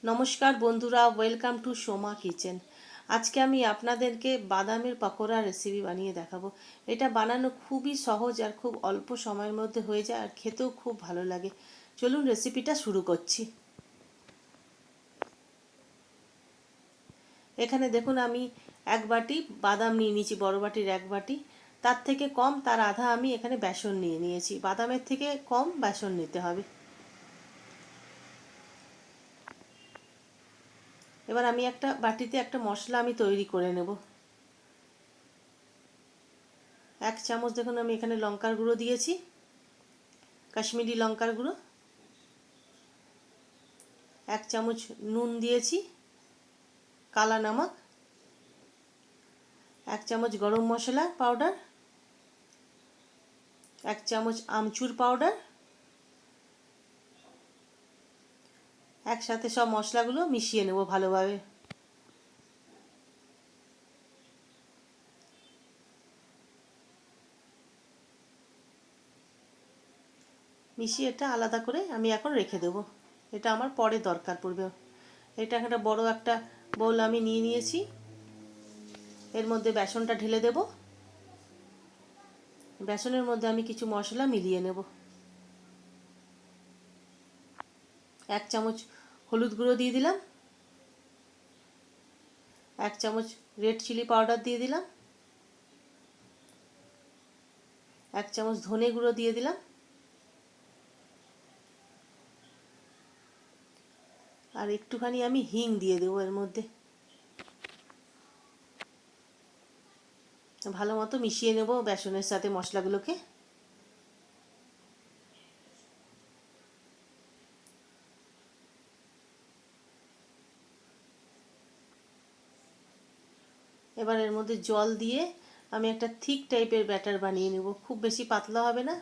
নমস্কার বন্ধুরা, welcome to Soma kitchen. আজকে আমি আপনাদেরকে বাদামের পকোড়া রেসিপি বানিয়ে দেখাবো। এটা বানানো খুবই সহজ আর খুব অল্প সময়ের মধ্যে হয়ে যায় আর খেতেও খুব ভালো লাগে। চলুন রেসিপিটা শুরু করছি। এখানে দেখুন আমি এক বাটি বাদাম নিয়ে নিয়েছি, বড় বাটির এক বাটি। তার থেকে কম, তার আধা আমি এখানে বেসন নিয়ে নিয়েছি। বাদামের থেকে কম বেসন নিতে হবে। এবার আমি একটা বাটিতে একটা মশলা আমি তৈরি করে নেব। 1 চামচ দেখুন আমি এখানে লঙ্কার গুঁড়ো দিয়েছি, কাশ্মীরি লঙ্কার গুঁড়ো। 1 চামচ নুন দিয়েছি, কালা নমক। 1 চামচ গরম মশলা পাউডার। 1 চামচ আমচুর পাউডার। একসাথে সব মশলাগুলো মিশিয়ে নেব ভালোভাবে। মিশিয়ে এটা আলাদা করে আমি এখন রেখে দেবো। এটা আমার পরে দরকার পড়বে। এটা একটা বড় একটা বোল আমি নিয়ে নিয়েছি। এর মধ্যে বেসনটা ঢেলে দেব। বেসনের মধ্যে আমি কিছু মশলা মিলিয়ে নেব। 1 চামচ হলুদ গুঁড়ো দিয়ে দিলাম। 1 চামচ রেড চিলি পাউডার দিয়ে দিলাম। 1 চামচ ধনে গুঁড়ো দিয়ে দিলাম। আর একটুখানি আমি হিং দিয়ে দেবো এর মধ্যে। ভালো মতো মিশিয়ে নেব বেসনের সাথে মশলাগুলোকে। এবার এর মধ্যে জল দিয়ে আমি একটা থিক টাইপের ব্যাটার বানিয়ে নেব, খুব বেশি পাতলা হবে না।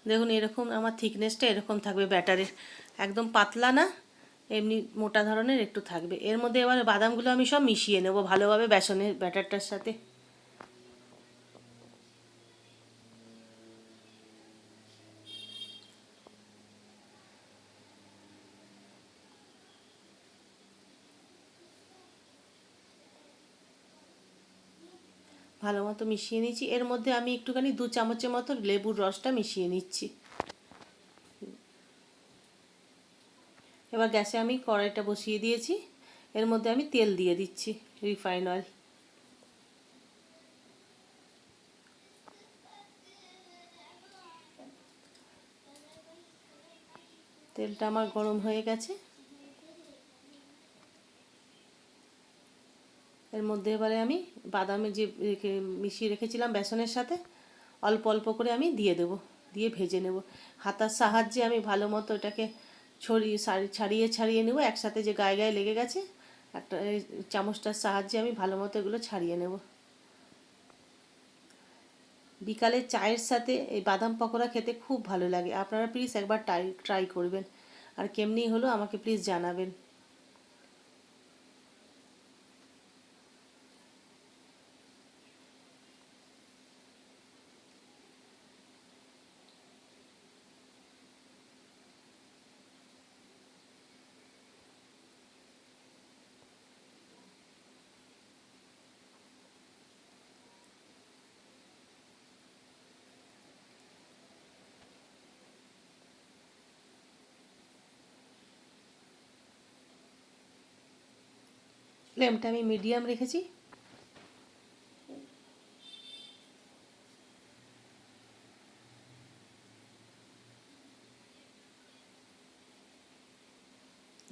দেখুন এরকম আমার থিকনেসটা এরকম থাকবে ব্যাটারের, একদম পাতলা না, এমনি মোটা ধরনের একটু থাকবে। এর মধ্যে এবার বাদামগুলো আমি সব মিশিয়ে নেব ভালোভাবে বেসনের ব্যাটারটার সাথে। ভালো মতো মিশিয়ে নিচ্ছি। এর মধ্যে আমি একটুখানি 2 চামচের মতো লেবুর রসটা মিশিয়ে নিচ্ছি। এবার গ্যাসে আমি কড়াইটা বসিয়ে দিয়েছি। এর মধ্যে আমি তেল দিয়ে দিচ্ছি, রিফাইন অয়েল। তেলটা আমার গরম হয়ে গেছে। এর মধ্যে এবারে আমি বাদামে যে মিশিয়ে রেখেছিলাম বেসনের সাথে অল্প অল্প করে আমি দিয়ে দেব, দিয়ে ভেজে নেব। হাতার সাহায্যে আমি ভালো মতো এটাকে ছাড়িয়ে ছাড়িয়ে নেব। একসাথে যে গায়ে গায়ে লেগে গেছে, একটা চামচটার সাহায্যে আমি ভালো মতো এগুলো ছাড়িয়ে নেব। বিকালে চায়ের সাথে এই বাদাম পকোড়া খেতে খুব ভালো লাগে। আপনারা প্লিজ একবার ট্রাই করবেন, আর কেমনি হলো আমাকে প্লিজ জানাবেন। ফ্লেমটা আমি মিডিয়াম রেখেছি।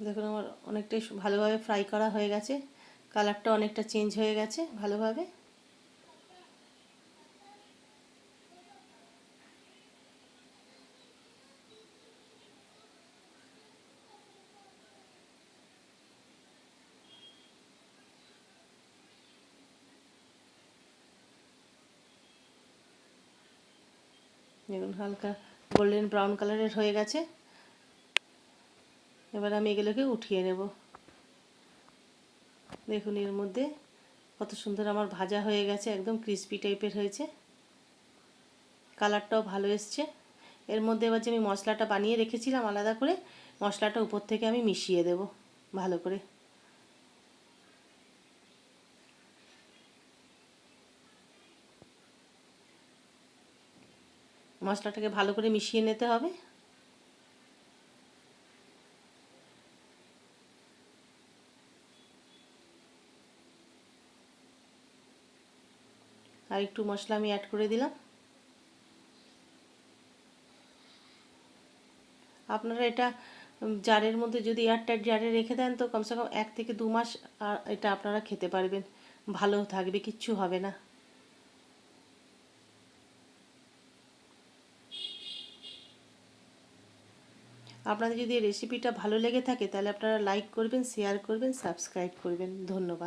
দেখুন আমার অনেকটাই ভালোভাবে ফ্রাই করা হয়ে গেছে, কালারটা অনেকটা চেঞ্জ হয়ে গেছে ভালোভাবে। দেখুন হালকা গোল্ডেন ব্রাউন কালারের হয়ে গেছে। এবার আমি এগুলোকে উঠিয়ে নেব। দেখুন এর মধ্যে কত সুন্দর আমার ভাজা হয়ে গেছে, একদম ক্রিস্পি টাইপের হয়েছে, কালারটাও ভালো এসছে। এর মধ্যে এবার যে আমি মশলাটা বানিয়ে রেখেছিলাম আলাদা করে, মশলাটা উপর থেকে আমি মিশিয়ে দেব ভালো করে। মশলাটাকে ভালো করে মিশিয়ে নিতে হবে। আর একটু মশলা আমি অ্যাড করে দিলাম। আপনারা এটা জারের মধ্যে যদি এয়ারটাইট জারে রেখে দেন তো কমসে কম 1 থেকে 2 মাস এটা আপনারা খেতে পারবেন, ভালো থাকবে, কিচ্ছু হবে না। আপনাদের যদি এই রেসিপিটা ভালো লেগে থাকে তাহলে আপনারা লাইক করবেন, শেয়ার করবেন, সাবস্ক্রাইব করবেন। ধন্যবাদ।